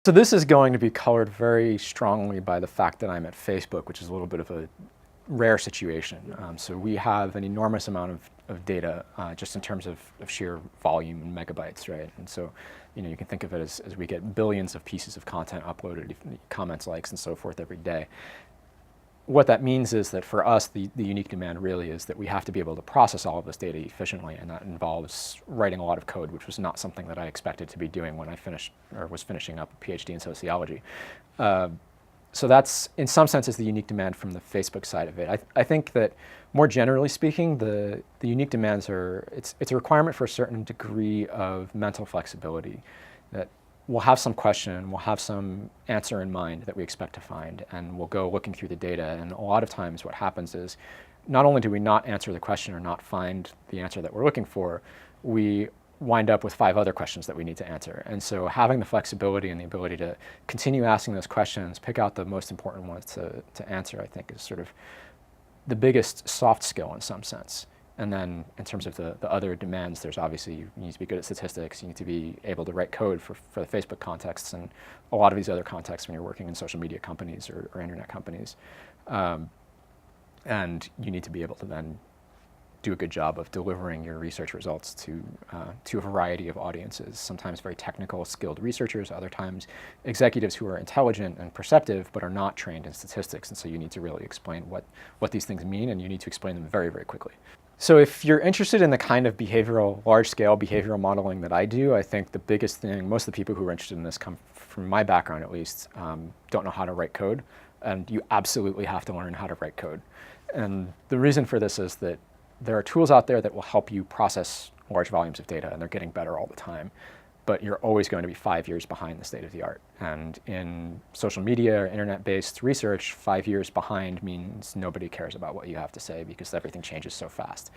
So this is going to be colored very strongly by the fact that I'm at Facebook, which is a little bit of a rare situation. So we have an enormous amount of data just in terms of sheer volume and megabytes, right? And so, you can think of it as we get billions of pieces of content uploaded, comments, likes, and so forth every day. What that means is that for us, the unique demand really is that we have to be able to process all of this data efficiently, and that involves writing a lot of code, which was not something that I expected to be doing when I was finishing up a PhD in sociology. So that's, in some senses, the unique demand from the Facebook side of it. I think that, more generally speaking, the unique demands it's a requirement for a certain degree of mental flexibility, that we'll have some question, we'll have some answer in mind that we expect to find, and we'll go looking through the data. And a lot of times what happens is, not only do we not answer the question or not find the answer that we're looking for, we wind up with 5 other questions that we need to answer. And so having the flexibility and the ability to continue asking those questions, pick out the most important ones to answer, I think is sort of the biggest soft skill in some sense. And then in terms of the other demands, there's obviously, you need to be good at statistics, you need to be able to write code for the Facebook contexts and a lot of these other contexts when you're working in social media companies or internet companies. And you need to be able to then do a good job of delivering your research results to a variety of audiences, sometimes very technical, skilled researchers, other times executives who are intelligent and perceptive but are not trained in statistics. And so you need to really explain what these things mean, and you need to explain them very, very quickly. So if you're interested in the kind of large-scale behavioral modeling that I do, I think the biggest thing, most of the people who are interested in this come from my background at least, don't know how to write code, and you absolutely have to learn how to write code. And the reason for this is that there are tools out there that will help you process large volumes of data, and they're getting better all the time. But you're always going to be 5 years behind the state of the art. And in social media or internet-based research, 5 years behind means nobody cares about what you have to say because everything changes so fast.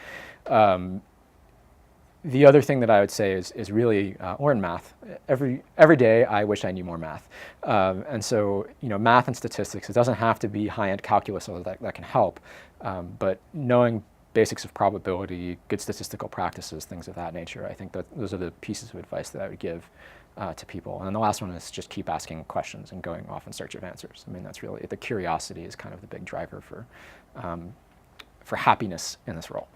The other thing that I would say is really learn math. Every day I wish I knew more math. And so math and statistics, it doesn't have to be high-end calculus, although that can help. But knowing basics of probability, good statistical practices, things of that nature. I think that those are the pieces of advice that I would give to people. And then the last one is just keep asking questions and going off in search of answers. I mean, that's really, the curiosity is kind of the big driver for happiness in this role.